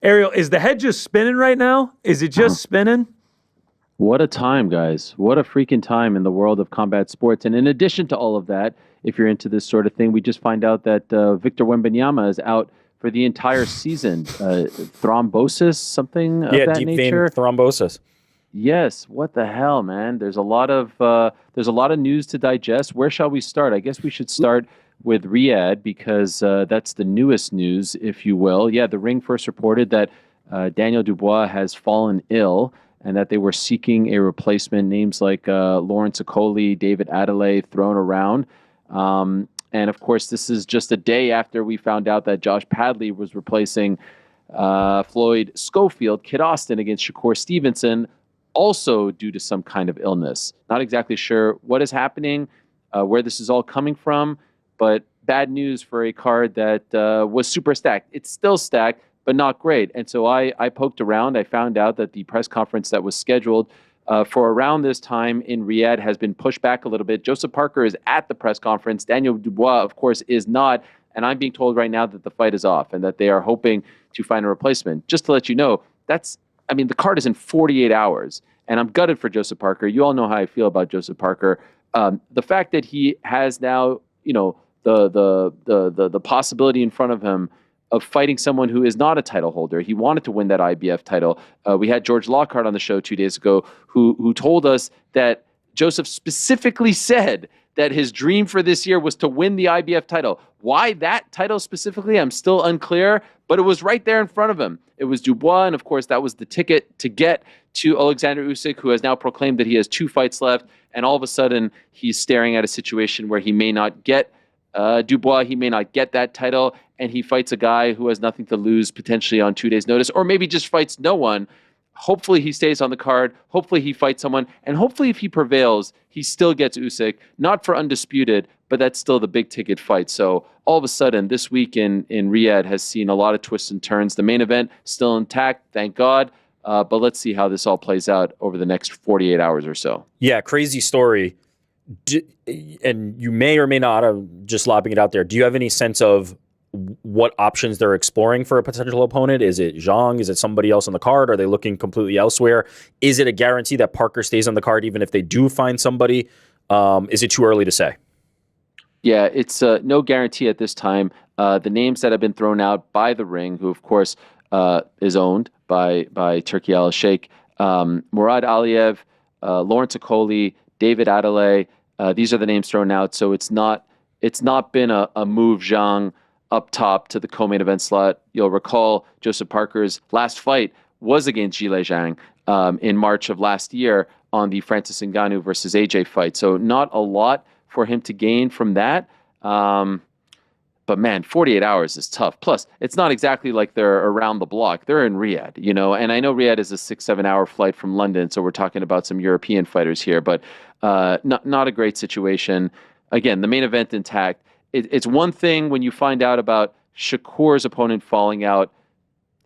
Ariel, is the head just spinning right now? Is it just spinning? What a time, guys. What a freaking time in the world of combat sports. And in addition to all of that, if you're into this sort of thing, we just find out that Victor Wembanyama is out for the entire season. Thrombosis, something of that deep nature. vein thrombosis. Yes. What the hell, man? There's a lot of news to digest. Where shall we start? I guess we should start with Riyadh because that's the newest news, if you will. Yeah, the Ring first reported that Daniel Dubois has fallen ill and that they were seeking a replacement. Names like Lawrence Okoli, David Adelaide thrown around. And, of course, this is just a day after we found out that Josh Padley was replacing Floyd Schofield, Kid Austin, against Shakur Stevenson, also due to some kind of illness. Not exactly sure what is happening, where this is all coming from, but bad news for a card that was super stacked. It's still stacked, but not great. And so I poked around. I found out that the press conference that was scheduled for around this time in Riyadh has been pushed back a little bit. Joseph Parker is at the press conference. Daniel Dubois, of course, is not. And I'm being told right now that the fight is off and that they are hoping to find a replacement. Just to let you know, the card is in 48 hours. And I'm gutted for Joseph Parker. You all know how I feel about Joseph Parker. The fact that he has now, the possibility in front of him of fighting someone who is not a title holder. He wanted to win that IBF title. We had George Lockhart on the show 2 days ago who told us that Joseph specifically said that his dream for this year was to win the IBF title. Why that title specifically, I'm still unclear, but it was right there in front of him. It was Dubois, and of course that was the ticket to get to Alexander Usyk, who has now proclaimed that he has 2 fights left, and all of a sudden he's staring at a situation where he may not get Dubois, he may not get that title, and he fights a guy who has nothing to lose potentially on 2 days' notice, or maybe just fights no one. Hopefully he stays on the card. Hopefully he fights someone. And hopefully if he prevails, he still gets Usyk, not for undisputed, but that's still the big ticket fight. So all of a sudden, this week in Riyadh has seen a lot of twists and turns. The main event still intact, thank God. But let's see how this all plays out over the next 48 hours or so. Yeah, crazy story. And you may or may not, I'm just lobbing it out there. Do you have any sense of what options they're exploring for a potential opponent? Is it Zhang? Is it somebody else on the card? Are they looking completely elsewhere? Is it a guarantee that Parker stays on the card even if they do find somebody? Is it too early to say? Yeah, it's no guarantee at this time. The names that have been thrown out by the Ring, who of course is owned by Turki Al-Sheikh, Murad Aliyev, Lawrence Okoli, David Adelaide, these are the names thrown out. So it's not been a move Zhang up top to the co-main event slot. You'll recall Joseph Parker's last fight was against Zhilei Zhang in March of llast year on the Francis Ngannou versus AJ fight. So not a lot for him to gain from that. But man, 48 hours is tough. Plus, it's not exactly like they're around the block. They're in Riyadh, and I know Riyadh is a 6-7 hour flight from London, so we're talking about some European fighters here, but not a great situation. Again, the main event intact. It's one thing when you find out about Shakur's opponent falling out,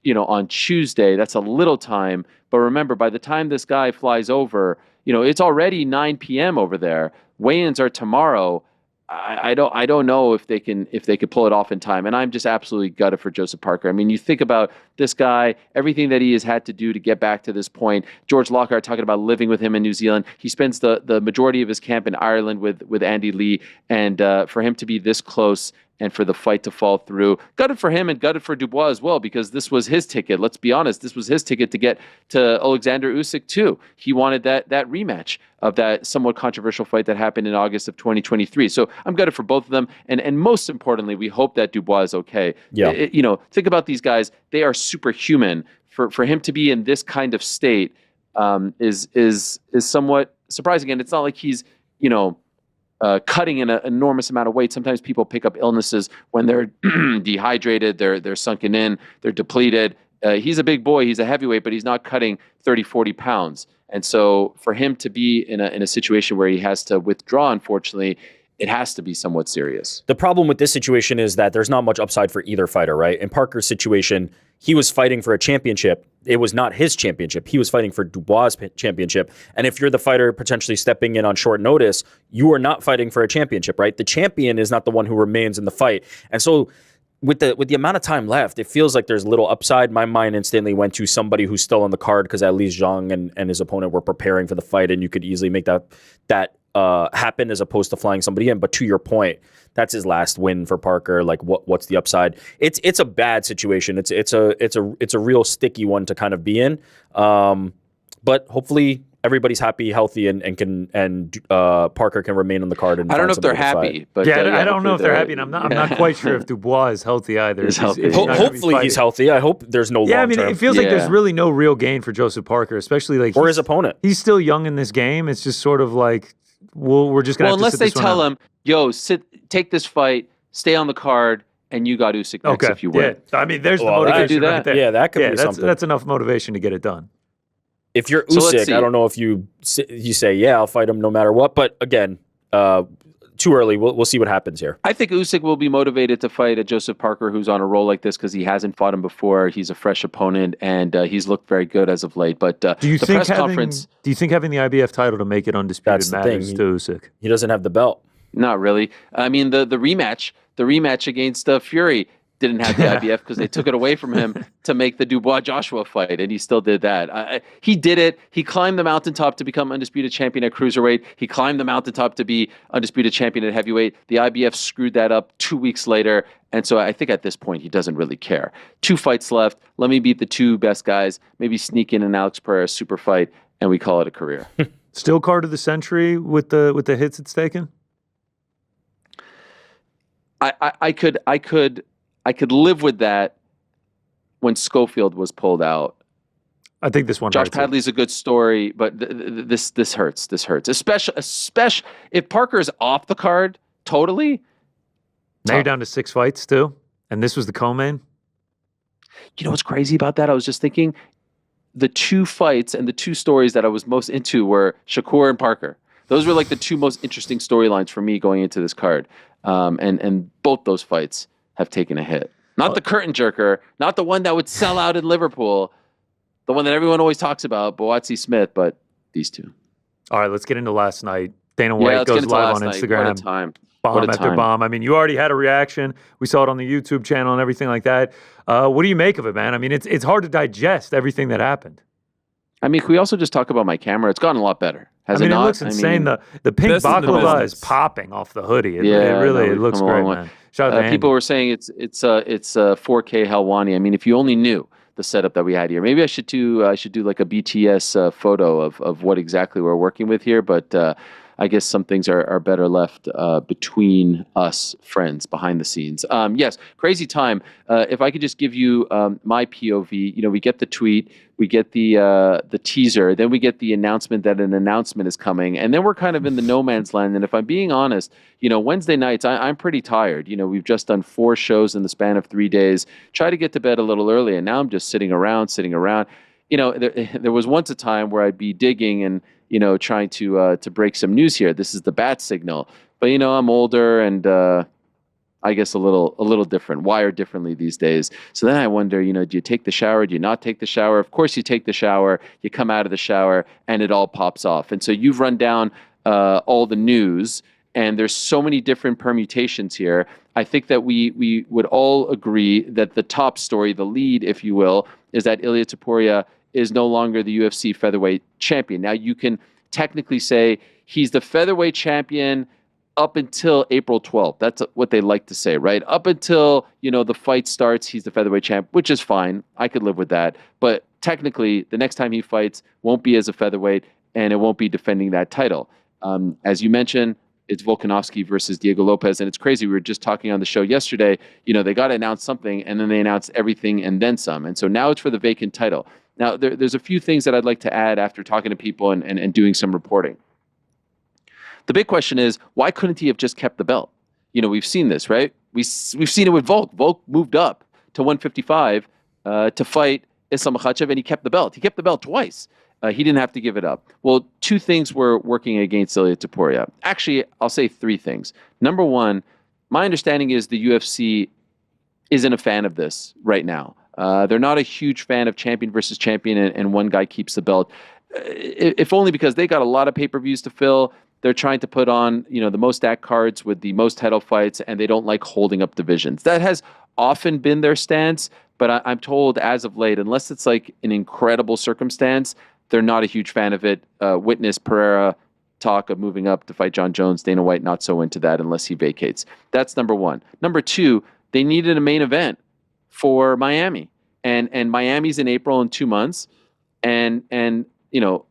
on Tuesday. That's a little time. But remember, by the time this guy flies over, it's already 9 p.m. over there. Weigh-ins are tomorrow. I don't know if they could pull it off in time. And I'm just absolutely gutted for Joseph Parker. I mean, you think about this guy, everything that he has had to do to get back to this point. George Lockhart talking about living with him in New Zealand. He spends the majority of his camp in Ireland with Andy Lee. And for him to be this close and for the fight to fall through, gutted for him and gutted for Dubois as well, because this was his ticket. Let's be honest, this was his ticket to get to Alexander Usyk too. He wanted that rematch of that somewhat controversial fight that happened in August of 2023. So I'm gutted for both of them, and most importantly, we hope that Dubois is okay. Yeah. Think about these guys; they are superhuman. For him to be in this kind of state is somewhat surprising, and it's not like he's cutting in an enormous amount of weight. Sometimes people pick up illnesses when they're dehydrated, they're sunken in, they're depleted. He's a big boy, he's a heavyweight, but he's not cutting 30, 40 pounds. And so for him to be in a situation where he has to withdraw, unfortunately, it has to be somewhat serious. The problem with this situation is that there's not much upside for either fighter, right? In Parker's situation, he was fighting for a championship. It was not his championship. He was fighting for Dubois' championship. And if you're the fighter potentially stepping in on short notice, you are not fighting for a championship, right? The champion is not the one who remains in the fight. And so with the amount of time left, it feels like there's little upside. My mind instantly went to somebody who's still on the card because at least Zhang and his opponent were preparing for the fight, and you could easily make that happen as opposed to flying somebody in. But to your point, that's his last win for Parker. Like, what's the upside? It's a bad situation. It's a real sticky one to kind of be in. But hopefully everybody's happy, healthy, and Parker can remain on the card. And I don't know if they're happy, but I don't know if they're happy, and I'm not quite sure if Dubois is healthy either. Hopefully he's healthy. I hope there's no. Yeah, I mean, it feels like there's really no real gain for Joseph Parker, especially like or his opponent. He's still young in this game. It's just sort of like, we're just gonna. Well, unless they tell him, "Yo, take this fight, stay on the card." And you got Usyk next if you win. Yeah. I mean, there's the motivation right there. Yeah, that could be something. That's enough motivation to get it done. If you're Usyk, I don't know if you say, yeah, I'll fight him no matter what. But again, too early. We'll see what happens here. I think Usyk will be motivated to fight a Joseph Parker who's on a roll like this because he hasn't fought him before. He's a fresh opponent, and he's looked very good as of late. But do you think having the IBF title to make it undisputed matters to Usyk? He doesn't have the belt. Not really. I mean, the rematch against Fury didn't have the IBF because they took it away from him to make the Dubois-Joshua fight, and he still did that. He did it. He climbed the mountaintop to become undisputed champion at cruiserweight. He climbed the mountaintop to be undisputed champion at heavyweight. The IBF screwed that up 2 weeks later, and so I think at this point he doesn't really care. 2 fights left. Let me beat the 2 best guys, maybe sneak in an Alex Pereira super fight, and we call it a career. Still card of the century with the hits it's taken? I could live with that when Schofield was pulled out. I think this one Josh hurts. Padley's a good story, but this hurts. This hurts. Especially if Parker is off the card totally. Now you're down to 6 fights too, and this was the co-main. You know what's crazy about that? I was just thinking the 2 fights and the 2 stories that I was most into were Shakur and Parker. Those were like the 2 most interesting storylines for me going into this card. And both those fights have taken a hit. Not the curtain jerker, not the one that would sell out in Liverpool, the one that everyone always talks about, Boazzi Smith, but these 2. All right, let's get into last night. Dana White goes live on Instagram. What a time. Bomb after bomb. I mean, you already had a reaction. We saw it on the YouTube channel and everything like that. What do you make of it, man? I mean, it's hard to digest everything that happened. I mean, can we also just talk about my camera? It's gotten a lot better. Has it not? It looks insane. The pink baklava is popping off the hoodie. It looks great, man. Shout out to people were saying it's 4K Helwani. I mean, if you only knew the setup that we had here, maybe I should do like a BTS photo of what exactly we're working with here. But I guess some things are better left between us friends behind the scenes. Yes, crazy time. If I could just give you my POV, we get the tweet, we get the teaser, then we get the announcement that an announcement is coming, and then we're kind of in the no man's land. And if I'm being honest, Wednesday nights, I'm pretty tired. We've just done 4 shows in the span of 3 days. Try to get to bed a little early, and now I'm just sitting around. There was once a time where I'd be digging and trying to break some news here. This is the bat signal, but I'm older and I guess a little different, wired differently these days. So then I wonder, do you take the shower? Do you not take the shower? Of course you take the shower. You come out of the shower and it all pops off. And so you've run down all the news, and there's so many different permutations here. I think that we would all agree that the top story, the lead, if you will, is that Ilia Topuria is no longer the UFC featherweight champion. Now, you can technically say he's the featherweight champion up until April 12th. That's what they like to say, right? Up until, the fight starts, he's the featherweight champ, which is fine. I could live with that. But technically, the next time he fights won't be as a featherweight, and it won't be defending that title. As you mentioned, it's Volkanovski versus Diego Lopes, and it's crazy. We were just talking on the show yesterday. They got to announce something, and then they announced everything and then some. And so now it's for the vacant title. Now, there's a few things that I'd like to add after talking to people and doing some reporting. The big question is, why couldn't he have just kept the belt? We've seen this, right? We've seen it with Volk. Volk moved up to 155 to fight Islam Makhachev, and he kept the belt. He kept the belt twice. He didn't have to give it up. Well, 2 things were working against Ilia Topuria. Actually, I'll say 3 things. Number 1, my understanding is the UFC isn't a fan of this right now. They're not a huge fan of champion versus champion, and one guy keeps the belt. If only because they got a lot of pay-per-views to fill. They're trying to put on, the most stacked cards with the most title fights, and they don't like holding up divisions. That has often been their stance, but I'm told as of late, unless it's like an incredible circumstance, they're not a huge fan of it. Witness Pereira talk of moving up to fight John Jones. Dana White not so into that unless he vacates. That's number one. Number two, they needed a main event for Miami, and Miami's in April in 2 months, and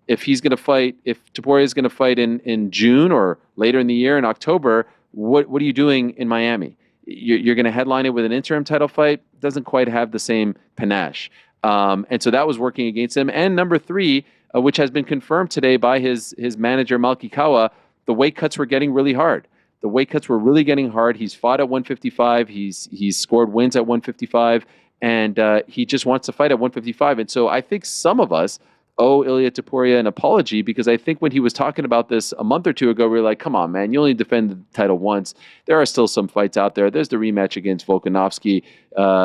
if he's going to fight, if Topuria is going to fight in June or later in the year in October, what are you doing in Miami? You're going to headline it with an interim title fight. Doesn't quite have the same panache, and so that was working against him. And number three, which has been confirmed today by his manager Malki Kawa, the weight cuts were getting really hard. The weight cuts were really getting hard. He's fought at 155. He's scored wins at 155, and he just wants to fight at 155. And so I think some of us owe Ilia Topuria an apology, because I think when he was talking about this a month or two ago, we were like, come on, man, you only defended the title once. There are still some fights out there. There's the rematch against Volkanovski.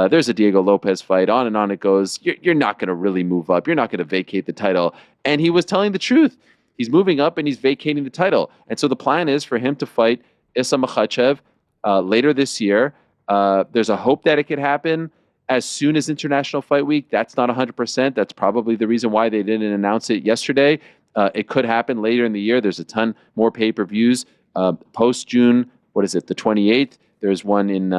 There's a Diego Lopes fight. On and on it goes. You're not going to really move up. You're not going to vacate the title. And he was telling the truth. He's moving up and he's vacating the title. And so the plan is for him to fight Islam Makhachev later this year. There's a hope that it could happen as soon as International Fight Week. That's not 100%. That's probably the reason why they didn't announce it yesterday. It could happen later in the year. There's a ton more pay-per-views post-June. What is it, the 28th? There's one in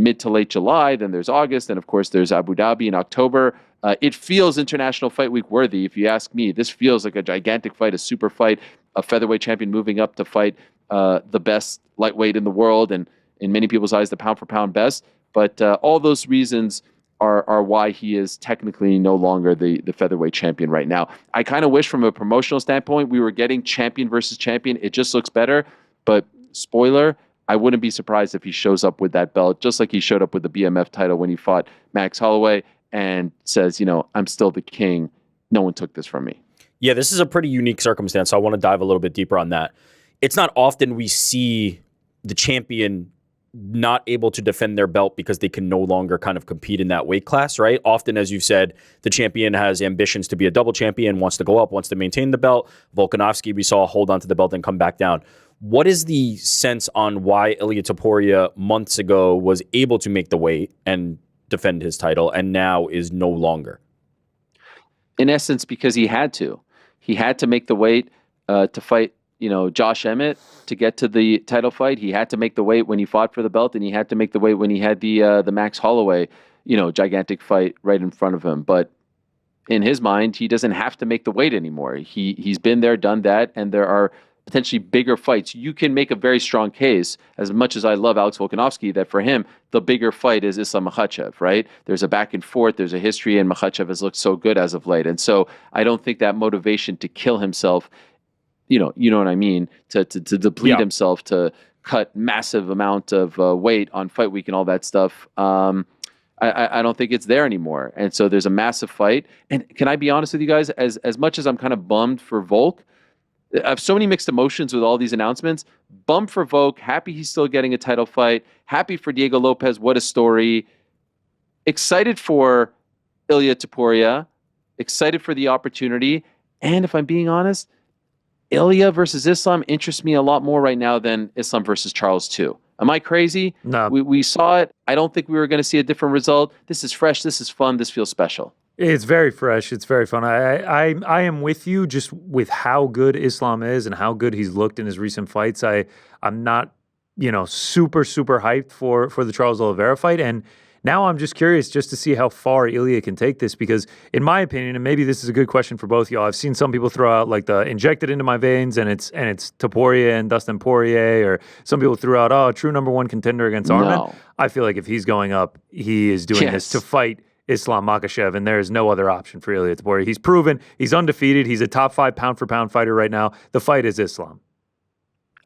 mid to late July. Then there's August. And, of course, there's Abu Dhabi in October. It feels International Fight Week worthy, if you ask me. This feels like a gigantic fight, a super fight, a featherweight champion moving up to fight the best lightweight in the world, and in many people's eyes, the pound-for-pound best. But all those reasons are why he is technically no longer the featherweight champion right now. I kind of wish from a promotional standpoint we were getting champion versus champion. It just looks better. But spoiler, I wouldn't be surprised if he shows up with that belt, just like he showed up with the BMF title when he fought Max Holloway and says, I'm still the king. No one took this from me. Yeah, this is a pretty unique circumstance. So I want to dive a little bit deeper on that. It's not often we see the champion not able to defend their belt because they can no longer kind of compete in that weight class, right? Often, as you've said, the champion has ambitions to be a double champion, wants to go up, wants to maintain the belt. Volkanovski, we saw hold on to the belt and come back down. What is the sense on why Ilia Topuria months ago was able to make the weight and defend his title and now is no longer? In essence, because he had to. He had to make the weight to fight Josh Emmett to get to the title fight. He had to make the weight when he fought for the belt, and he had to make the weight when he had the Max Holloway, gigantic fight right in front of him. But in his mind, he doesn't have to make the weight anymore. He's been there, done that, and there are potentially bigger fights. You can make a very strong case, as much as I love Alex Volkanovski, that for him, the bigger fight is Islam Makhachev, right? There's a back and forth, there's a history, and Makhachev has looked so good as of late. And so I don't think that motivation to kill himself, you know what I mean, to deplete himself, to cut massive amount of weight on fight week and all that stuff, I don't think it's there anymore. And so there's a massive fight. And can I be honest with you guys, as much as I'm kind of bummed for Volk, I have so many mixed emotions with all these announcements. Bummed for Volk, happy he's still getting a title fight, happy for Diego Lopes, what a story. Excited for Ilia Topuria, excited for the opportunity. And if I'm being honest, Ilia versus Islam interests me a lot more right now than Islam versus Charles too. Am I crazy? No. We saw it. I don't think we were going to see a different result. This is fresh. This is fun. This feels special. It's very fresh. It's very fun. I am with you just with how good Islam is and how good he's looked in his recent fights. I'm not, super hyped for the Charles Oliveira fight. And now I'm just curious just to see how far Ilia can take this, because in my opinion, and maybe this is a good question for both y'all, I've seen some people throw out like the injected into my veins and it's Topuria and Dustin Poirier, or some people threw out, true number one contender against Arman. No. I feel like if he's going up, he is doing this to fight Islam Makhachev, and there is no other option for Ilia Topuria. He's proven, he's undefeated, he's a top 5 pound-for-pound fighter right now. The fight is Islam.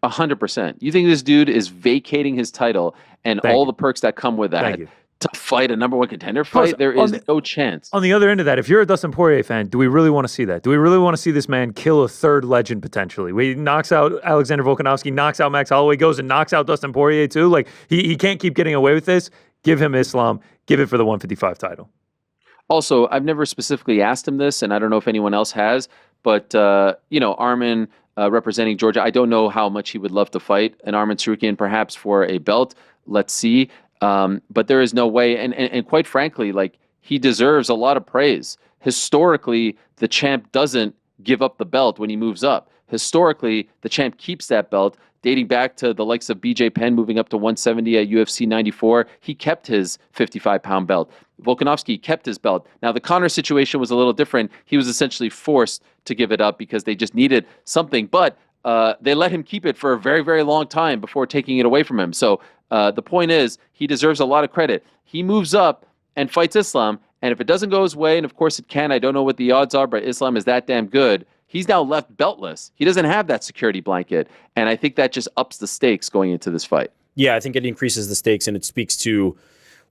100%. You think this dude is vacating his title and all the perks that come with that to fight a number one contender fight? There is no chance. On the other end of that, if you're a Dustin Poirier fan, do we really want to see that? Do we really want to see this man kill a third legend potentially? He knocks out Alexander Volkanovski, knocks out Max Holloway, goes and knocks out Dustin Poirier too? Like, he can't keep getting away with this. Give him Islam. Give it for the 155 title. Also, I've never specifically asked him this, and I don't know if anyone else has, but, Arman representing Georgia, I don't know how much he would love to fight an Arman Tsarukyan perhaps for a belt. Let's see. But there is no way, and quite frankly, like, he deserves a lot of praise. Historically, the champ doesn't give up the belt when he moves up. Historically, the champ keeps that belt, dating back to the likes of BJ Penn moving up to 170 at UFC 94. He kept his 55-pound belt. Volkanovski kept his belt. Now, the Conor situation was a little different. He was essentially forced to give it up because they just needed something. But they let him keep it for a very, very long time before taking it away from him. So the point is, he deserves a lot of credit. He moves up and fights Islam, and if it doesn't go his way, and of course it can, I don't know what the odds are, but Islam is that damn good, he's now left beltless. He doesn't have that security blanket, and I think that just ups the stakes going into this fight. Yeah, I think it increases the stakes, and it speaks to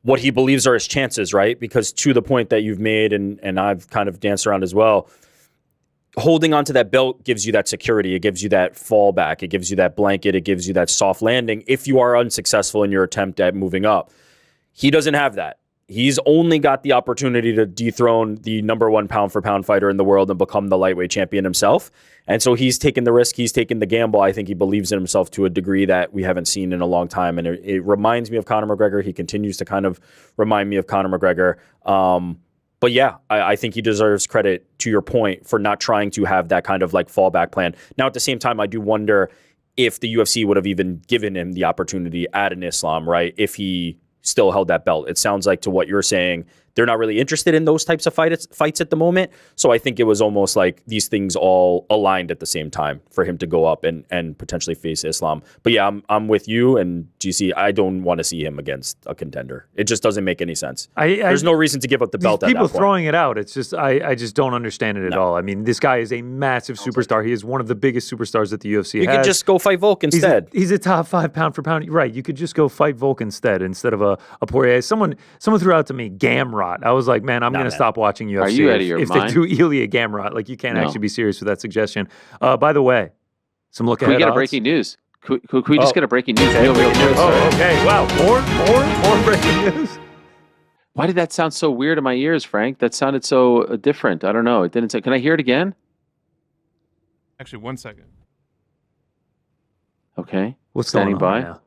what he believes are his chances, right? Because to the point that you've made, and I've kind of danced around as well, holding onto that belt gives you that security. It gives you that fallback. It gives you that blanket. It gives you that soft landing if you are unsuccessful in your attempt at moving up. He doesn't have that. He's only got the opportunity to dethrone the #1 pound-for-pound fighter in the world and become the lightweight champion himself. And so he's taken the risk. He's taken the gamble. I think he believes in himself to a degree that we haven't seen in a long time. And it reminds me of Conor McGregor. He continues to kind of remind me of Conor McGregor. But yeah, I think he deserves credit, to your point, for not trying to have that kind of like fallback plan. Now, at the same time, I do wonder if the UFC would have even given him the opportunity at an Islam, right? If he still held that belt. It sounds like, to what you're saying, they're not really interested in those types of fights at the moment. So I think it was almost like these things all aligned at the same time for him to go up and potentially face Islam. But yeah, I'm with you and GC. I don't want to see him against a contender. It just doesn't make any sense. There's no reason to give up the belt at that point. People throwing it out. It's just I just don't understand it at all. I mean, this guy is a massive superstar. He is one of the biggest superstars that the UFC has. You could just go fight Volk instead. He's a top 5 pound for pound. Right. You could just go fight Volk instead of a Poirier. Someone threw out to me Gamrot. I was like, man, I'm going to stop watching UFC. Are you out of your mind? If they do Ilia Gamrot, like, you can't actually be serious with that suggestion. By the way, some look ahead. Can we get a breaking news? Could we just get a breaking news? Okay, okay. Wow, more breaking news. Why did that sound so weird in my ears, Frank? That sounded so different. I don't know. It didn't say. Can I hear it again? Actually, 1 second. Okay. What's standing going on by? right now?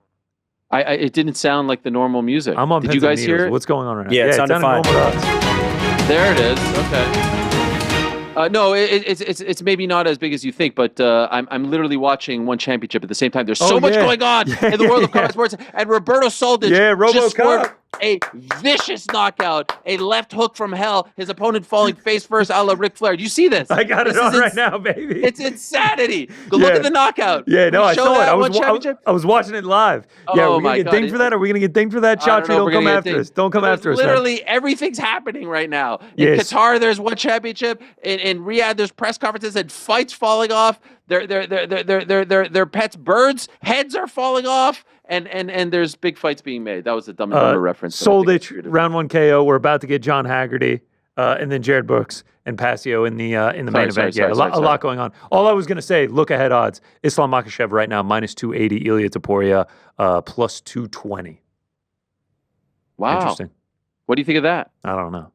It didn't sound like the normal music. I'm on. Did you guys hear it? What's going on right now? Yeah, it sounded fine. There it is. Okay. No, it's maybe not as big as you think, but I'm literally watching one championship at the same time. There's so much going on in the world of combat sports, and Roberto Soldic just scored a vicious knockout, a left hook from hell. His opponent falling face first, a la Ric Flair. Do you see this? I got it on right now, baby. It's insanity. Go look at the knockout. Yeah, no, I saw it. I was watching it live. Yeah, are we gonna get dinged for that? Are we gonna get dinged for that? Chatri, don't come after us. Don't come after us. Literally everything's happening right now. In Qatar, there's one championship. In Riyadh, there's press conferences and fights falling off. Their pets' birds' heads are falling off. And there's big fights being made. That was a dumb and dumber reference. Soldic, round 1 KO. We're about to get John Haggerty, and then Jared Brooks and Passio in the main event. A lot going on. All I was going to say, look ahead odds. Islam Makhachev right now, -280. Ilia Topuria, +220. Wow. Interesting. What do you think of that? I don't know.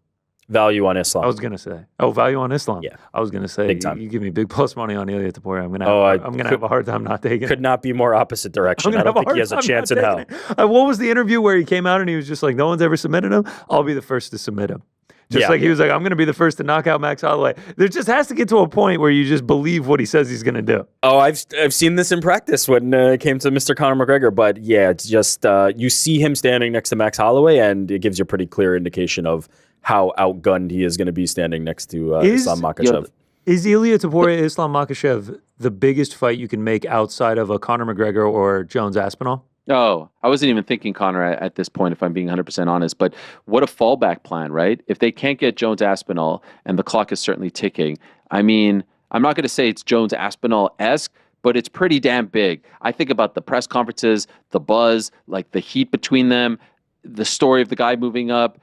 Value on Islam. I was gonna say. Oh, value on Islam. Yeah. I was gonna say. Big time. You give me big plus money on Ilia Topuria. I'm gonna have a hard time not taking it. Could not be more opposite direction. I don't think he has a chance in hell. What was the interview where he came out and he was just like, no one's ever submitted him? I'll be the first to submit him. He was like, I'm going to be the first to knock out Max Holloway. There just has to get to a point where you just believe what he says he's going to do. Oh, I've seen this in practice when it came to Mr. Conor McGregor. But yeah, it's just you see him standing next to Max Holloway, and it gives you a pretty clear indication of how outgunned he is going to be standing next to Islam Makhachev. Is Ilia Topuria Islam Makhachev the biggest fight you can make outside of a Conor McGregor or Jones Aspinall? Oh, I wasn't even thinking Conor at this point, if I'm being 100% honest. But what a fallback plan, right? If they can't get Jones Aspinall, and the clock is certainly ticking, I mean, I'm not going to say it's Jones Aspinall-esque, but it's pretty damn big. I think about the press conferences, the buzz, like the heat between them, the story of the guy moving up.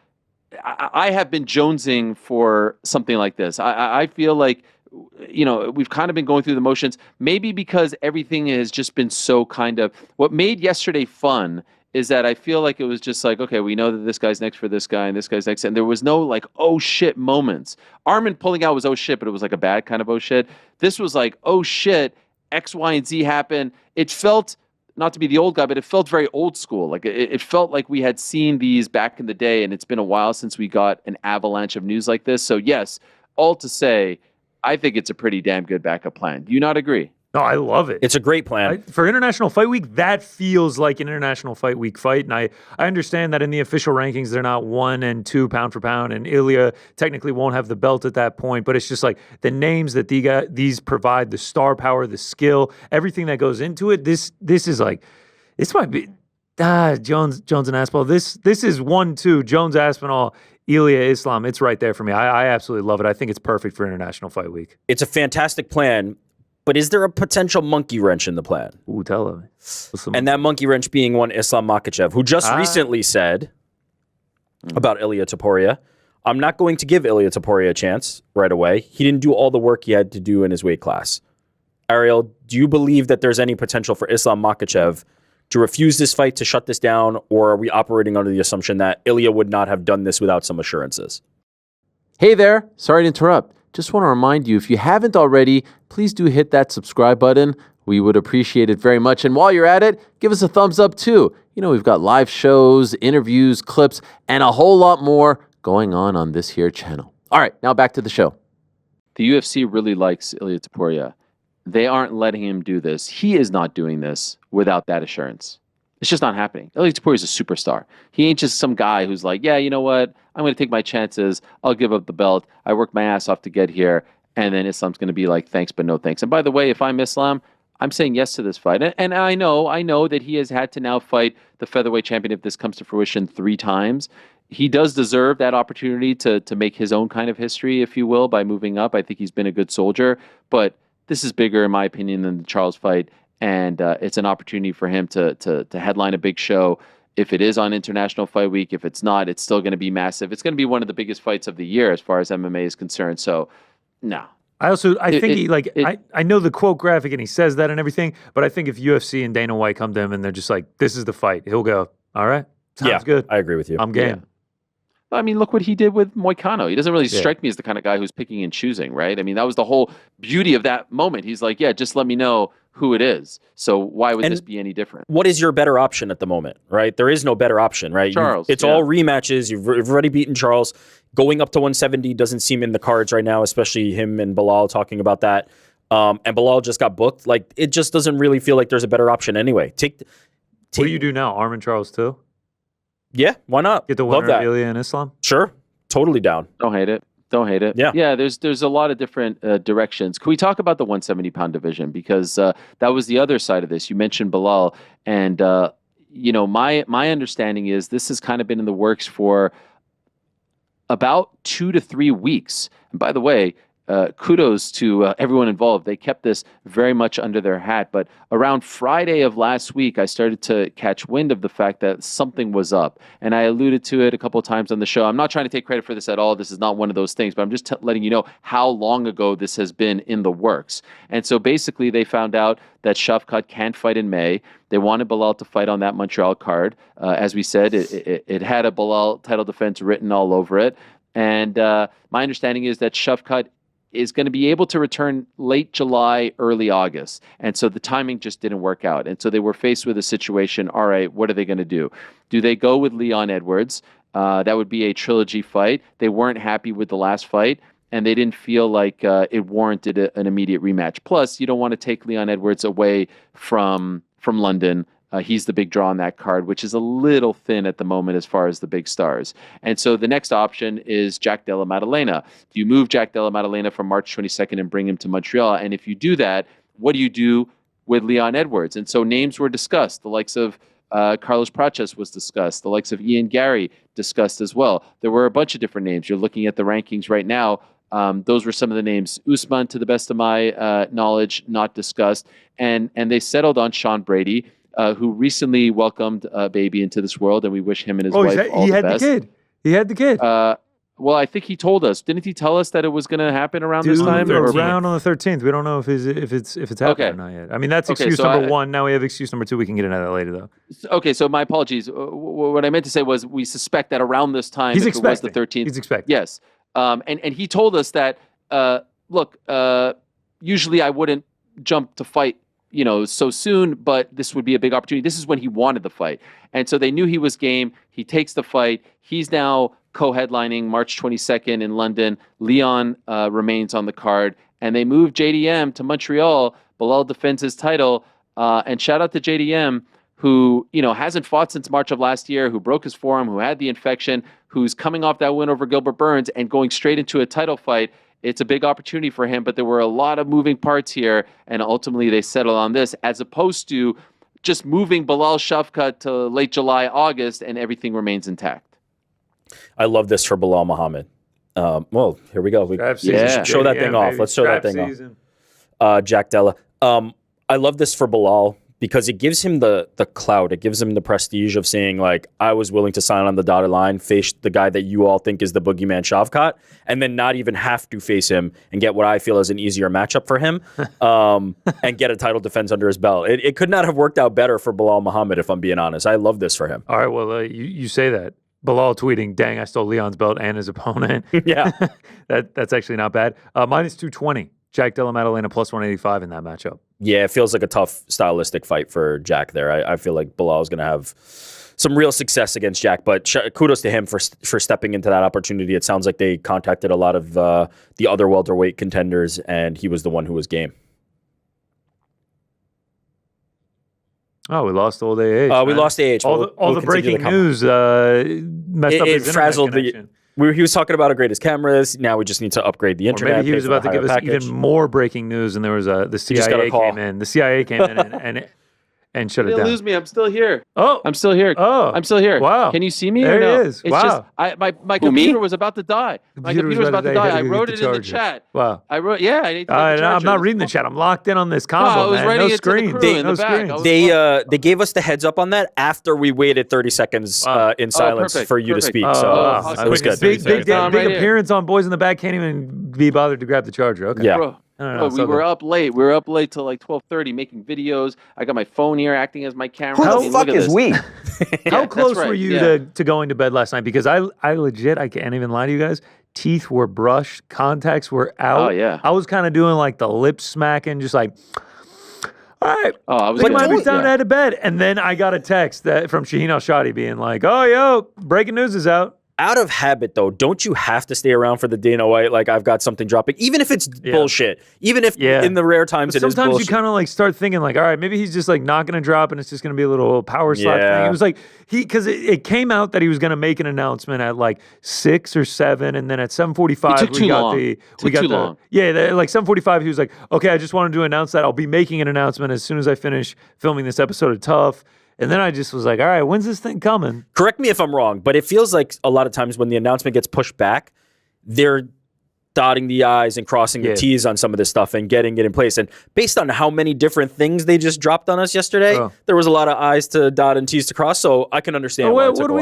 I have been jonesing for something like this. I feel like, you know, we've kind of been going through the motions, maybe because everything has just been so kind of, what made yesterday fun is that I feel like it was just like, okay, we know that this guy's next for this guy and this guy's next. And there was no like, oh shit moments. Armin pulling out was oh shit, but it was like a bad kind of oh shit. This was like, oh shit, X, Y, and Z happened. It felt not to be the old guy, but it felt very old school. Like it felt like we had seen these back in the day, and it's been a while since we got an avalanche of news like this. So yes, all to say, I think it's a pretty damn good backup plan. Do you not agree? No, I love it. It's a great plan. For International Fight Week, that feels like an International Fight Week fight. And I understand that in the official rankings, they're not 1 and 2 pound for pound. And Ilia technically won't have the belt at that point. But it's just like the names that these provide, the star power, the skill, everything that goes into it. This is like, this might be Jones and Aspinall. This is 1-2. Jones, Aspinall, Ilia, Islam. It's right there for me. I absolutely love it. I think it's perfect for International Fight Week. It's a fantastic plan. But is there a potential monkey wrench in the plan? Ooh, tell me. And that monkey wrench being one Islam Makhachev, who just recently said about Ilia Topuria, I'm not going to give Ilia Topuria a chance right away. He didn't do all the work he had to do in his weight class. Ariel, do you believe that there's any potential for Islam Makhachev to refuse this fight, to shut this down, or are we operating under the assumption that Ilia would not have done this without some assurances? Hey there, sorry to interrupt. Just want to remind you, if you haven't already, please do hit that subscribe button. We would appreciate it very much. And while you're at it, give us a thumbs up too. You know, we've got live shows, interviews, clips, and a whole lot more going on this here channel. All right, now back to the show. The UFC really likes Ilia Topuria. They aren't letting him do this. He is not doing this without that assurance. It's just not happening. Ilia Topuria is a superstar. He ain't just some guy who's like, yeah, you know what? I'm going to take my chances. I'll give up the belt. I worked my ass off to get here. And then Islam's going to be like, thanks, but no thanks. And by the way, if I'm Islam, I'm saying yes to this fight. And I know that he has had to now fight the featherweight champion if this comes to fruition 3 times. He does deserve that opportunity to make his own kind of history, if you will, by moving up. I think he's been a good soldier. But this is bigger, in my opinion, than the Charles fight. And it's an opportunity for him to headline a big show. If it is on International Fight Week, if it's not, it's still going to be massive. It's going to be one of the biggest fights of the year as far as MMA is concerned. So, no. I know the quote graphic and he says that and everything, but I think if UFC and Dana White come to him and they're just like, this is the fight, he'll go, all right, sounds good. I agree with you. I'm game. Yeah. I mean, look what he did with Moicano. He doesn't really strike me as the kind of guy who's picking and choosing, right? I mean, that was the whole beauty of that moment. He's like, yeah, just let me know who it is. So why would this be any different? What is your better option at the moment, right? There is no better option, right? Charles. It's all rematches. You've already beaten Charles. Going up to 170 doesn't seem in the cards right now, especially him and Belal talking about that. And Belal just got booked. Like, it just doesn't really feel like there's a better option anyway. What do you do now? Arm and Charles too? Yeah, why not? Get the winner of Ilia and Islam? Sure. Totally down. Don't hate it. Don't hate it. Yeah. There's a lot of different directions. Can we talk about the 170-pound division? Because that was the other side of this. You mentioned Belal, and my understanding is this has kind of been in the works for about 2 to 3 weeks. And by the way, kudos to everyone involved. They kept this very much under their hat. But around Friday of last week, I started to catch wind of the fact that something was up. And I alluded to it a couple of times on the show. I'm not trying to take credit for this at all. This is not one of those things. But I'm just letting you know how long ago this has been in the works. And so basically, they found out that Shavkat can't fight in May. They wanted Belal to fight on that Montreal card. As we said, it had a Belal title defense written all over it. And my understanding is that Shavkat is going to be able to return late July, early August. And so the timing just didn't work out. And so they were faced with a situation, all right, what are they going to do? Do they go with Leon Edwards? That would be a trilogy fight. They weren't happy with the last fight, and they didn't feel like it warranted an immediate rematch. Plus, you don't want to take Leon Edwards away from London. He's the big draw on that card, which is a little thin at the moment as far as the big stars. And so the next option is Jack Della Maddalena. Do you move Jack Della Maddalena from March 22nd and bring him to Montreal? And if you do that, what do you do with Leon Edwards? And so names were discussed. The likes of Carlos Praches was discussed. The likes of Ian Gary discussed as well. There were a bunch of different names. You're looking at the rankings right now. Those were some of the names. Usman, to the best of my knowledge, not discussed. And they settled on Sean Brady, who recently welcomed a baby into this world, and we wish him and his wife all the best. He had the kid. Well, I think he told us. Didn't he tell us that it was going to happen around this time? Around on the 13th. We don't know if it's happened or not yet. I mean, that's excuse number 1. Now we have excuse number 2. We can get into that later, though. Okay, so my apologies. What I meant to say was we suspect that around this time, if it was the 13th. He's expecting. Yes. And he told us that, look, usually I wouldn't jump to fight so soon, but this would be a big opportunity. This is when he wanted the fight. And so they knew he was game. He takes the fight. He's now co-headlining March 22nd in London. Leon remains on the card. And they move JDM to Montreal. Belal defends his title. And shout out to JDM, who, hasn't fought since March of last year, who broke his forearm, who had the infection, who's coming off that win over Gilbert Burns and going straight into a title fight. It's a big opportunity for him, but there were a lot of moving parts here, and ultimately they settled on this, as opposed to just moving Belal Shavkat to late July, August, and everything remains intact. I love this for Belal Muhammad. Well, here we go. Show that thing off. Let's show that thing off. Jack Della. I love this for Belal because it gives him the clout. It gives him the prestige of saying, like, I was willing to sign on the dotted line, face the guy that you all think is the boogeyman Shavkat, and then not even have to face him and get what I feel is an easier matchup for him and get a title defense under his belt. It could not have worked out better for Belal Muhammad, if I'm being honest. I love this for him. All right, well, you say that. Belal tweeting, dang, I stole Leon's belt and his opponent. Yeah. That's actually not bad. Minus 220. Jack Della Maddalena plus 185 in that matchup. Yeah, it feels like a tough stylistic fight for Jack there. I feel like Belal is going to have some real success against Jack, but kudos to him for stepping into that opportunity. It sounds like they contacted a lot of the other welterweight contenders, and he was the one who was game. Oh, we lost old AH. We lost AH. All the breaking news messed up his frazzled connection. He was talking about upgrade his cameras. Now we just need to upgrade the internet. Or maybe he was about to give us even more breaking news, and there was the CIA came in. The CIA came in and shut it down. Don't lose me. I'm still here. Oh, I'm still here. Oh, I'm still here. Wow. Can you see me? There or no? it is. It's wow. just my computer was about to die. My computer was about to die. I wrote it in the chat. Wow. I wrote. Yeah. I need to I'm not reading the chat. I'm locked in on this combo. I was man. writing No it screen. to the crew in No the back. screen. They gave us the heads up on that after we waited 30 seconds in silence perfect, for you to speak. Oh, So awesome. it was good. Big right appearance on Boys in the Back. Can't even be bothered to grab the charger. Okay. Yeah. Bro, we were up late. We were up late till like 12:30 making videos. I got my phone here acting as my camera. Who the fuck is we? How close right, were you to going to bed last night? Because I legit, I can't even lie to you guys. Teeth were brushed, contacts were out. Oh, yeah. I was kind of doing like the lip smacking, just like, all right. Oh, I was it might be good. time to head to bed. And then I got a text from Shaheen Al-Shadi being like, oh, yo, breaking news is out. Out of habit, though, don't you have to stay around for the Dana White? Like, I've got something dropping, even if it's bullshit. Even if in the rare times it is bullshit. Sometimes you kind of like start thinking like, all right, maybe he's just like not going to drop and it's just going to be a little power slap thing. It was like because it came out that he was going to make an announcement at like 6 or 7, and then at 7:45 we got long. Like 7:45 he was like, okay, I just wanted to announce that I'll be making an announcement as soon as I finish filming this episode of Tough. And then I just was like, all right, when's this thing coming? Correct me if I'm wrong, but it feels like a lot of times when the announcement gets pushed back, they're dotting the I's and crossing the T's on some of this stuff and getting it in place. And based on how many different things they just dropped on us yesterday, there was a lot of I's to dot and T's to cross. So I can understand why it took a while. What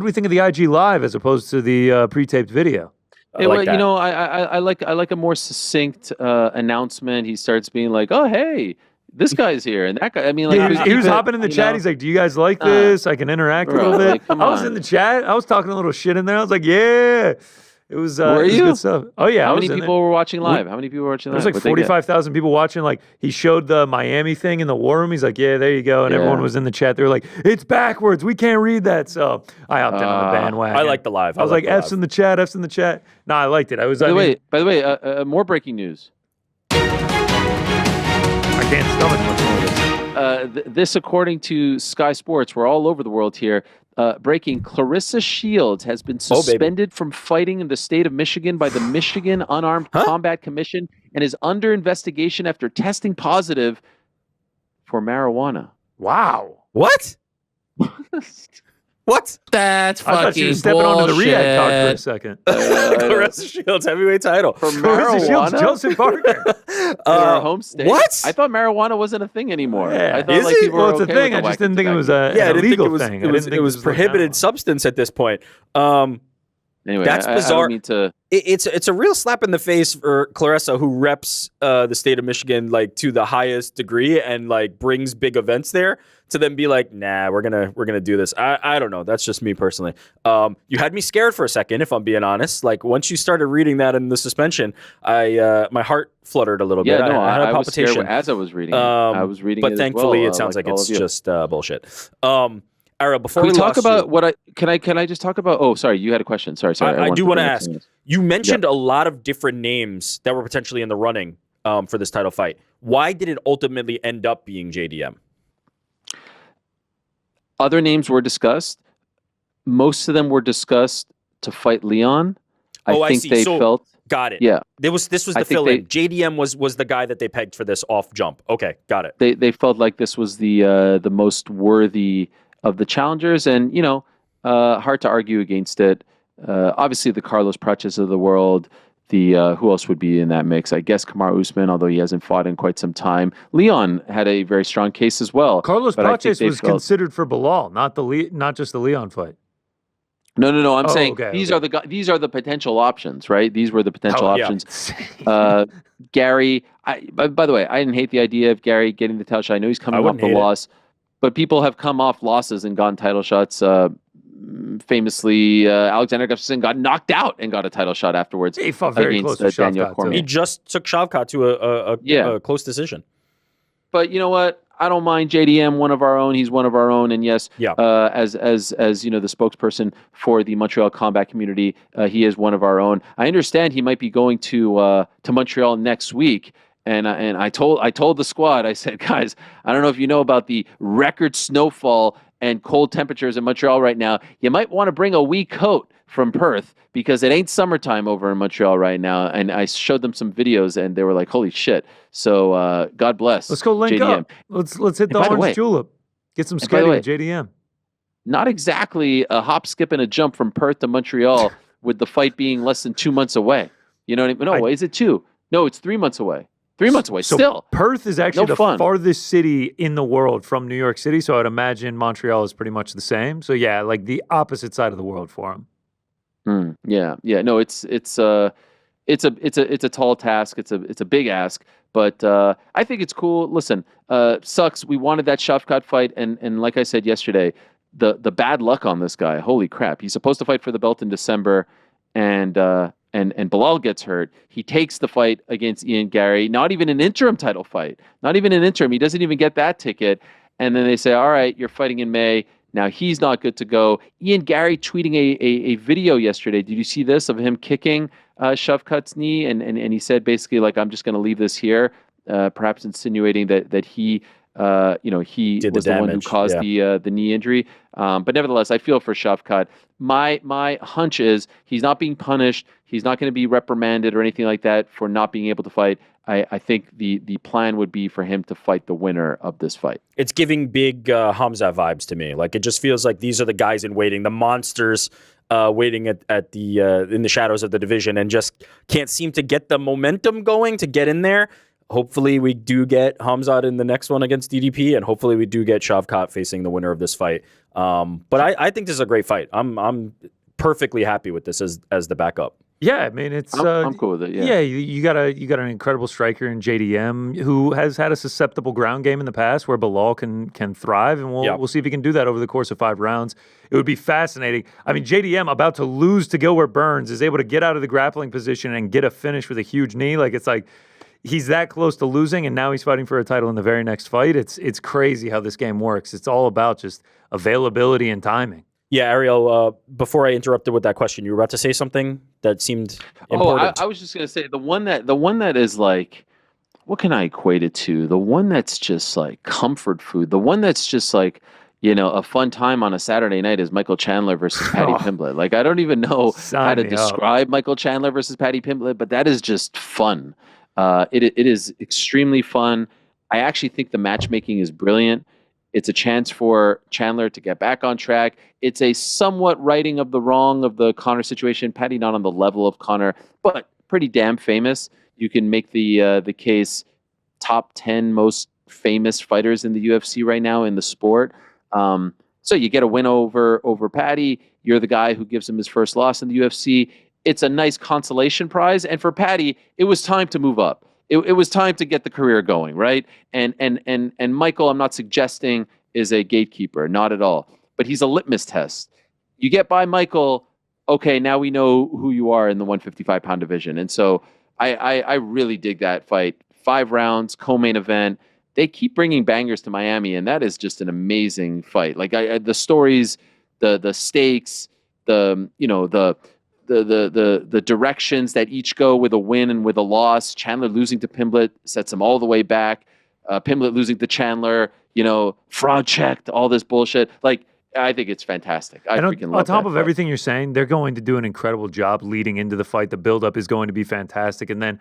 do we think of the IG Live as opposed to the pre-taped video? I like a more succinct announcement. He starts being like, "Oh, hey, this guy's here," and that guy. I mean, like he was hopping in the chat. He's like, "Do you guys like this? I can interact a little bit." Like, I was in the chat. I was talking a little shit in there. I was like, "Yeah." It was, were you? good stuff. Oh yeah. How many people were watching live? How many people were watching live? There was like 45,000 people watching. Like he showed the Miami thing in the war room. He's like, "Yeah, there you go," and everyone was in the chat. They were like, "It's backwards. We can't read that." So I hopped in on the bandwagon. I like the live. I was like, "F's in the chat. F's in the chat." No, I liked it. I was. By the way, more breaking news. I can't stomach much more of this. This, according to Sky Sports, we're all over the world here. Breaking: Clarissa Shields has been suspended from fighting in the state of Michigan by the Michigan Unarmed Combat Commission and is under investigation after testing positive for marijuana. Wow. What? What? That's fucking I thought you were stepping onto the Riyadh talk for a second. Clarissa Shields heavyweight title. For Clarissa Shields, marijuana? Joseph Parker. In our home state? What? I thought marijuana wasn't a thing anymore. Yeah. I thought Is like it? people Well, were it's a okay thing. with I the just didn't think it was tobacco. an illegal thing. It was like prohibited marijuana. substance at this point. Anyway, That's I bizarre. don't mean to. It's a real slap in the face for Clarissa, who reps the state of Michigan like to the highest degree and like brings big events there, to then be like, nah, we're gonna do this. I don't know. That's just me personally. You had me scared for a second, if I'm being honest. Like once you started reading that in the suspension, my heart fluttered a little bit. No, I had a I was palpitation scared as I was reading it. I was reading but it thankfully, as well, it sounds like all it's of you. just bullshit. Ariel, before Can we talk lost about you, what I can I just talk about? Oh, sorry, you had a question. Sorry. I do want to ask. something else. You mentioned a lot of different names that were potentially in the running for this title fight. Why did it ultimately end up being JDM? Other names were discussed. Most of them were discussed to fight Leon. I think see. they So, felt. Got it. Yeah. This was the fill-in. JDM was the guy that they pegged for this off jump. Okay, got it. They felt like this was the most worthy of the challengers, and hard to argue against it. Obviously, the Carlos Praches of the world. The who else would be in that mix? I guess Kamaru Usman, although he hasn't fought in quite some time. Leon had a very strong case as well. Carlos Praches was considered for Belal, not just the Leon fight. No. I'm saying these are the potential options, right? These were the potential options. Gary, by the way, I didn't hate the idea of Gary getting the title shot. I know he's coming off the loss, but people have come off losses and gotten title shots. Famously, Alexander Gustafsson got knocked out and got a title shot afterwards. He fought very close to Daniel Shavkat, Cormier. He just took Shavkat to a close decision. But you know what? I don't mind JDM, one of our own. He's one of our own, and yes, as you know, the spokesperson for the Montreal combat community, he is one of our own. I understand he might be going to Montreal next week, and I told the squad, I said, guys, I don't know if you know about the record snowfall and cold temperatures in Montreal right now. You might want to bring a wee coat from Perth because it ain't summertime over in Montreal right now. And I showed them some videos and they were like, holy shit. So God bless. Let's go link JDM. up. Let's hit the orange julep. Get some skating with JDM. Not exactly a hop, skip, and a jump from Perth to Montreal with the fight being less than 2 months away. You know what I mean? No, is it 2? No, it's 3 months away. 3 months away. So still. Perth is actually the farthest city in the world from New York City. So I'd imagine Montreal is pretty much the same. So yeah, like the opposite side of the world for him. Yeah. No, it's a tall task. It's a big ask, but I think it's cool. Listen, sucks. We wanted that Shavkat fight, and like I said yesterday, the bad luck on this guy. Holy crap! He's supposed to fight for the belt in December, and Belal gets hurt. He takes the fight against Ian Gary. Not even an interim title fight. Not even an interim. He doesn't even get that ticket. And then they say, all right, you're fighting in May. Now he's not good to go. Ian Gary tweeting a video yesterday. Did you see this of him kicking Shavkat's knee? And he said basically like, I'm just going to leave this here, perhaps insinuating that he he was the one who caused the knee injury. But nevertheless, I feel for Shavkat. My hunch is he's not being punished. He's not going to be reprimanded or anything like that for not being able to fight. I think the plan would be for him to fight the winner of this fight. It's giving big Hamza vibes to me. Like it just feels like these are the guys in waiting, the monsters waiting at the in the shadows of the division, and just can't seem to get the momentum going to get in there. Hopefully we do get Hamzat in the next one against DDP, and hopefully we do get Shavkat facing the winner of this fight. But I think this is a great fight. I'm perfectly happy with this as the backup. Yeah, I mean I'm cool with it. Yeah, you got an incredible striker in JDM who has had a susceptible ground game in the past where Belal can thrive, and we'll see if he can do that over the course of 5 rounds. It would be fascinating. I mean, JDM about to lose to Gilbert Burns is able to get out of the grappling position and get a finish with a huge knee. Like it's like he's that close to losing, and now he's fighting for a title in the very next fight. It's crazy how this game works. It's all about just availability and timing. Yeah, Ariel, before I interrupted with that question, you were about to say something that seemed important. I was just going to say the one that is like, what can I equate it to? The one that's just like comfort food. The one that's just like, a fun time on a Saturday night is Michael Chandler versus Paddy Pimblett. Like, I don't even know how to describe Michael Chandler versus Paddy Pimblett, but that is just fun. It is extremely fun. I actually think the matchmaking is brilliant. It's a chance for Chandler to get back on track. It's a somewhat righting of the wrong of the Conor situation. Paddy not on the level of Conor, but pretty damn famous. You can make the case top 10 most famous fighters in the UFC right now in the sport. So you get a win over Paddy. You're the guy who gives him his first loss in the UFC. It's a nice consolation prize. And for Paddy, it was time to move up. It was time to get the career going, right? And Michael, I'm not suggesting, is a gatekeeper, not at all. But he's a litmus test. You get by Michael, okay, now we know who you are in the 155-pound division. And so I really dig that fight. 5 rounds, co-main event. They keep bringing bangers to Miami, and that is just an amazing fight. Like the stories, the stakes, the directions that each go with a win and with a loss. Chandler losing to Pimblett sets him all the way back. Pimblett losing to Chandler, fraud checked, all this bullshit. Like, I think it's fantastic. I freaking love on top that of fight. everything you're saying, they're going to do an incredible job leading into the fight. The buildup is going to be fantastic. And then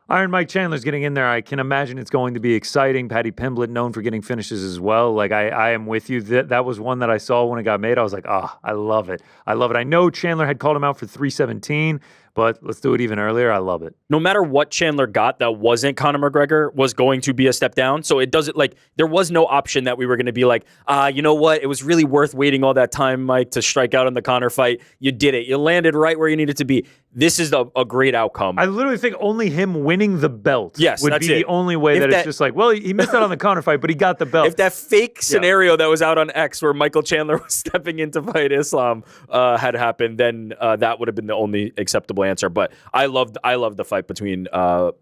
Iron Mike Chandler's getting in there. I can imagine it's going to be exciting. Paddy Pimblett, known for getting finishes as well. Like, I am with you. That was one that I saw when it got made. I was like, I love it. I love it. I know Chandler had called him out for 317, but let's do it even earlier. I love it. No matter what Chandler got that wasn't Conor McGregor was going to be a step down. So it doesn't, like, there was no option that we were going to be like, you know what? It was really worth waiting all that time, Mike, to strike out in the Conor fight. You did it. You landed right where you needed to be. This is a great outcome. I literally think only him winning the belt would be the only way that it's just like, well, he missed out on the Conor fight, but he got the belt. If that fake scenario that was out on X where Michael Chandler was stepping in to fight Islam had happened, then that would have been the only acceptable answer. But I love the fight between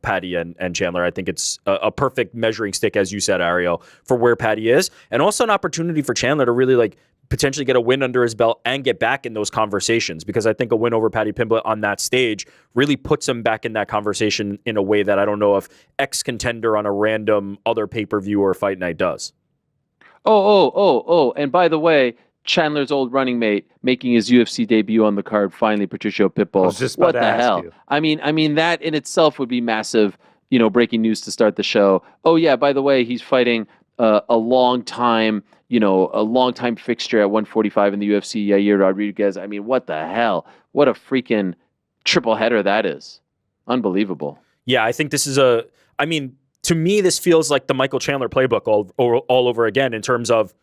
Paddy and Chandler. I think it's a perfect measuring stick, as you said, Ariel, for where Paddy is, and also an opportunity for Chandler to really potentially get a win under his belt and get back in those conversations, because I think a win over Paddy Pimblett on that stage really puts him back in that conversation in a way that I don't know if ex-contender on a random other pay-per-view or fight night does. Oh. And by the way, Chandler's old running mate making his UFC debut on the card, finally, Patricio Pitbull. I was just about to ask you. I mean, that in itself would be massive, breaking news to start the show. Oh, yeah, by the way, he's fighting a long time fixture at 145 in the UFC, Yair Rodriguez. I mean, what the hell? What a freaking triple header that is. Unbelievable. Yeah, I think this is to me, this feels like the Michael Chandler playbook all over again, in terms of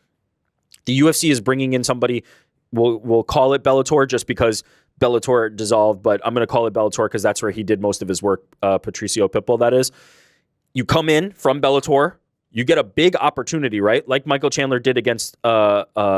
the UFC is bringing in somebody, we'll call it Bellator just because Bellator dissolved, but I'm going to call it Bellator because that's where he did most of his work, Patricio Pitbull, that is. You come in from Bellator, you get a big opportunity, right? Like Michael Chandler did against Dan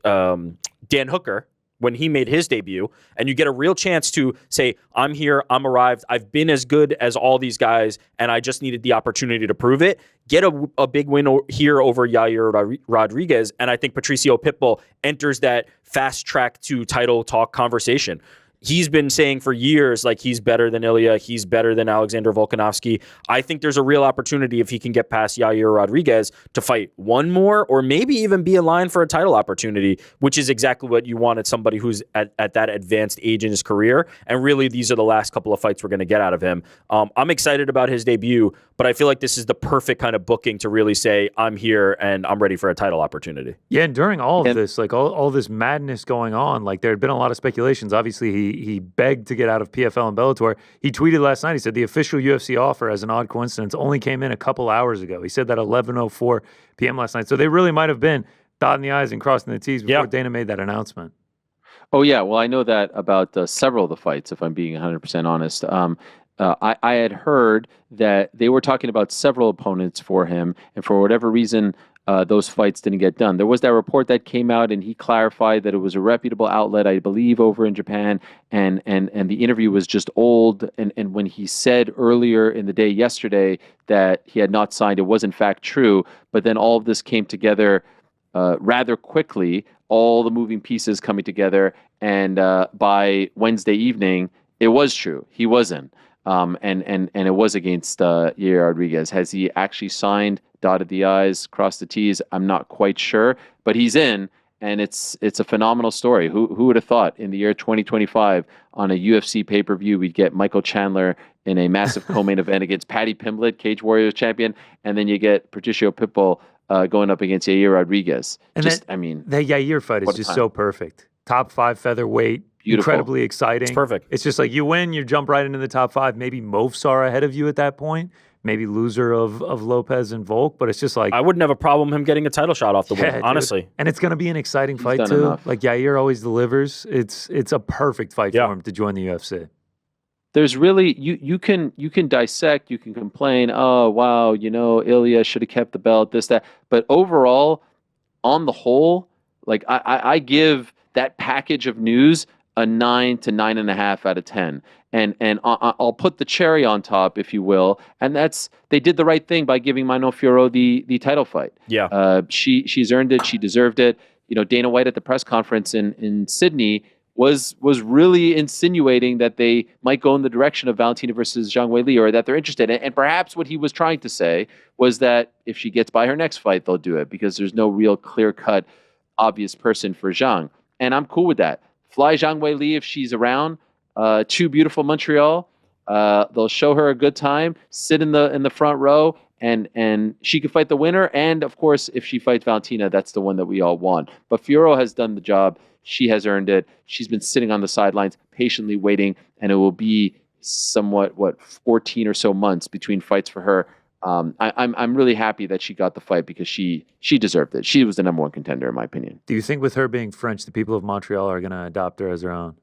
Hooker when he made his debut, and you get a real chance to say, I'm here, I'm arrived, I've been as good as all these guys, and I just needed the opportunity to prove it. Get a big win here over Yair Rodriguez, and I think Patricio Pitbull enters that fast track to title talk conversation. He's been saying for years, like, he's better than Ilia, he's better than Alexander Volkanovski. I think there's a real opportunity, if he can get past Yair Rodriguez, to fight one more or maybe even be in line for a title opportunity, which is exactly what you want at somebody who's at that advanced age in his career. And really, these are the last couple of fights we're going to get out of him. I'm excited about his debut, but I feel like this is the perfect kind of booking to really say, I'm here and I'm ready for a title opportunity. Yeah, and during all of this, like all this madness going on, like there had been a lot of speculations. Obviously, he begged to get out of PFL and Bellator. He tweeted last night, he said the official UFC offer, as an odd coincidence, only came in a couple hours ago. He said that 11:04 p.m. last night. So they really might have been dotting the I's and crossing the T's before Dana made that announcement. Oh, yeah. Well, I know that about several of the fights, if I'm being 100% honest. I had heard that they were talking about several opponents for him, and for whatever reason, those fights didn't get done. There was that report that came out, and he clarified that it was a reputable outlet, I believe, over in Japan, and the interview was just old. And when he said earlier in the day yesterday that he had not signed, it was in fact true. But then all of this came together rather quickly, all the moving pieces coming together, and by Wednesday evening, it was true. He was in. And it was against Yair Rodriguez. Has he actually signed, dotted the I's, crossed the T's? I'm not quite sure, but he's in, and it's a phenomenal story. Who would have thought in the year 2025 on a UFC pay-per-view we'd get Michael Chandler in a massive co-main event against Paddy Pimblett, Cage Warriors champion, and then you get Patricio Pitbull going up against Yair Rodriguez. And just, the Yair fight is just so perfect. Top 5 featherweight. Beautiful. Incredibly exciting. It's perfect. It's just like you win, you jump right into the top 5. Maybe Movsar ahead of you at that point. maybe loser of Lopes and Volk, but it's just like I wouldn't have a problem him getting a title shot off the win, dude. honestly. And it's going to be an exciting fight done too. enough. Like Yair always delivers. It's a perfect fight for him to join the UFC. There's really you can dissect, you can complain, oh wow, Ilia should have kept the belt, this, that. But overall, on the whole, like I give that package of news a 9 to 9.5 out of 10. And I'll put the cherry on top, if you will, and that's they did the right thing by giving Manon Fiorot the title fight. Yeah, she's earned it, she deserved it. Dana White at the press conference in Sydney was really insinuating that they might go in the direction of Valentina versus Zhang Weili, or that they're interested. And perhaps what he was trying to say was that if she gets by her next fight, they'll do it because there's no real clear-cut, obvious person for Zhang. And I'm cool with that. Fly Zhang Weili if she's around. To beautiful Montreal. They'll show her a good time, sit in the front row, and she can fight the winner. And of course, if she fights Valentina, that's the one that we all want. But Fiorot has done the job. She has earned it. She's been sitting on the sidelines, patiently waiting, and it will be somewhat 14 or so months between fights for her. I'm really happy that she got the fight because she deserved it. She was the number one contender, in my opinion. Do you think with her being French, the people of Montreal are going to adopt her as their own?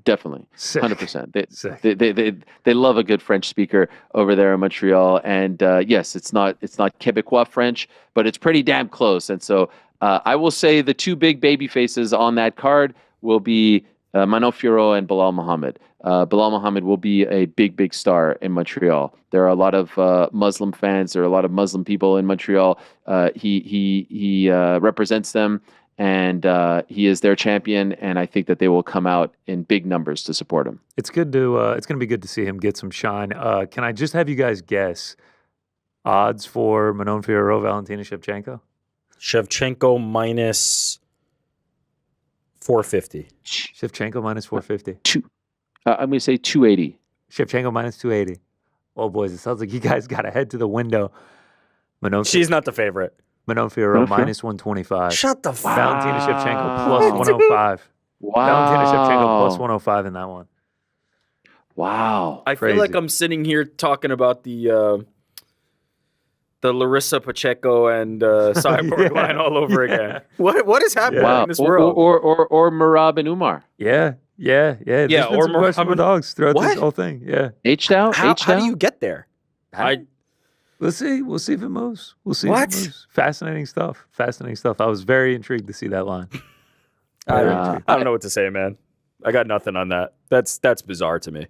Definitely, Sick. 100%. They love a good French speaker over there in Montreal, and yes, it's not Quebecois French, but it's pretty damn close. And so I will say the two big baby faces on that card will be Manon Fiorot and Belal Muhammad. Belal Muhammad will be a big star in Montreal. There are a lot of Muslim fans. There are a lot of Muslim people in Montreal. He represents them. And he is their champion, and I think that they will come out in big numbers to support him. It's good to. It's going to be good to see him get some shine. Can I just have you guys guess odds for Manon Fiorot, Valentina Shevchenko? Shevchenko minus 450. Shevchenko minus 450. I'm going to say 280. Shevchenko minus 280. Oh boys, it sounds like you guys got to head to the window. She's not the favorite. Manon Fiorot minus 125. Shut the fuck. Valentina Shevchenko plus 105. Wow. Valentina Shevchenko plus 105 in that one. Wow. I feel like I'm sitting here talking about the Larissa Pacheco and Cyborg line all over again. What is happening in this world? Or Merab and Umar. Yeah. There's been some questionable dogs throughout this whole thing. Yeah. H-Down? How do you get there? We'll see. We'll see if it moves. We'll see if it moves. Fascinating stuff. I was very intrigued to see that line. I don't know what to say, man. I got nothing on that. That's bizarre to me.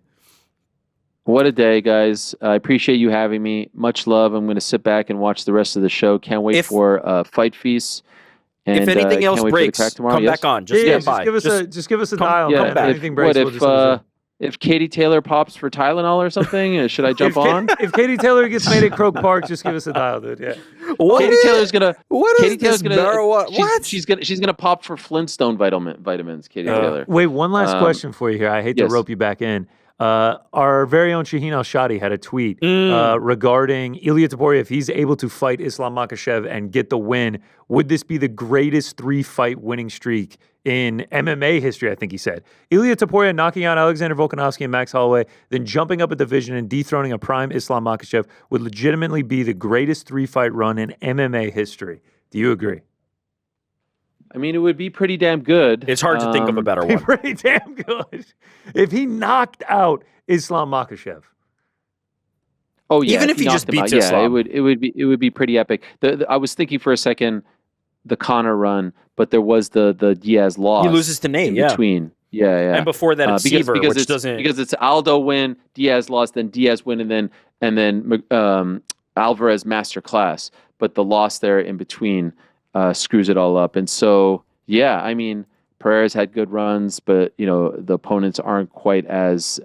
What a day, guys. I appreciate you having me. Much love. I'm going to sit back and watch the rest of the show. Can't wait for Fight Feast. And, if anything else breaks, come back on. Just stand by. Just give us a dial. Come back. Anything breaks, if Katie Taylor pops for Tylenol or something, should I jump on? If Katie Taylor gets made at Croke Park, just give us a dial, dude. Yeah. Katie Taylor's gonna. What Katie is this marijuana? What? She's gonna pop for Flintstone vitamins. Katie Taylor. Wait, one last question for you here. I hate to rope you back in. Our very own Shaheen Al-Shadi had a tweet regarding Ilia Topuria. If he's able to fight Islam Makhachev and get the win, would this be the greatest 3-fight winning streak in MMA history? I think he said. Ilia Topuria knocking out Alexander Volkanovski and Max Holloway, then jumping up a division and dethroning a prime Islam Makhachev would legitimately be the greatest 3-fight run in MMA history. Do you agree? I mean, it would be pretty damn good. It's hard to think of a better one. Pretty damn good. If he knocked out Islam Makhachev. Oh yeah, even if he just beats Islam, it would be pretty epic. I was thinking for a second the Conor run, but there was the Diaz loss. He loses to Nate in between. Yeah. And before that, it's Seaver, which doesn't because it's Aldo win, Diaz loss, then Diaz win, and then Alvarez masterclass. But the loss there in between screws it all up. And so yeah, I mean, Pereira's had good runs, but the opponents aren't quite as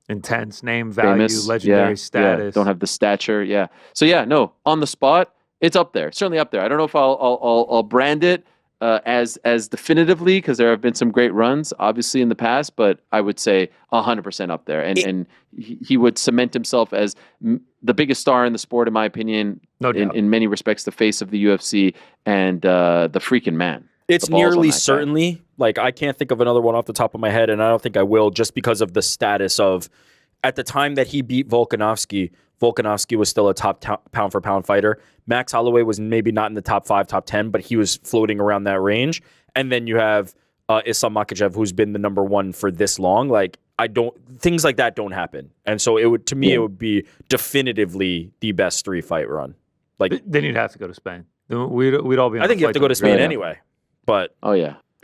intense, name value, famous, legendary status. Don't have the stature. Yeah. So yeah, no, on the spot, it's up there. Certainly up there. I don't know if I'll brand it as definitively because there have been some great runs, obviously in the past, but I would say 100% up there, and he would cement himself as the biggest star in the sport, in my opinion. No doubt. In many respects, the face of the UFC and the freaking man. It's nearly certainly, like, I can't think of another one off the top of my head, and I don't think I will, just because of the status of at the time that he beat Volkanovski was still a top pound for pound fighter. Max Holloway was maybe not in the top 5, top 10, but he was floating around that range. And then you have Islam Makhachev, who's been the number 1 for this long. Like, things like that don't happen. And so it would be definitively the best 3-fight run. Like, then you'd have to go to Spain. We'd all be on I think you have to go to Spain anyway. But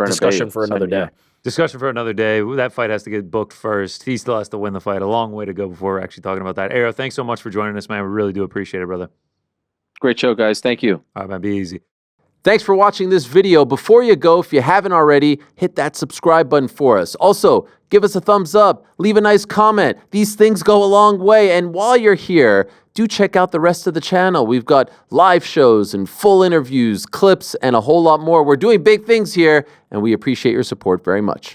discussion for another day. Discussion for another day. That fight has to get booked first. He still has to win the fight. A long way to go before we're actually talking about that. Ariel, thanks so much for joining us, man. We really do appreciate it, brother. Great show, guys. Thank you. All right, man. Be easy. Thanks for watching this video. Before you go, if you haven't already, hit that subscribe button for us. Also, give us a thumbs up, leave a nice comment. These things go a long way. And while you're here, do check out the rest of the channel. We've got live shows and full interviews, clips, and a whole lot more. We're doing big things here, and we appreciate your support very much.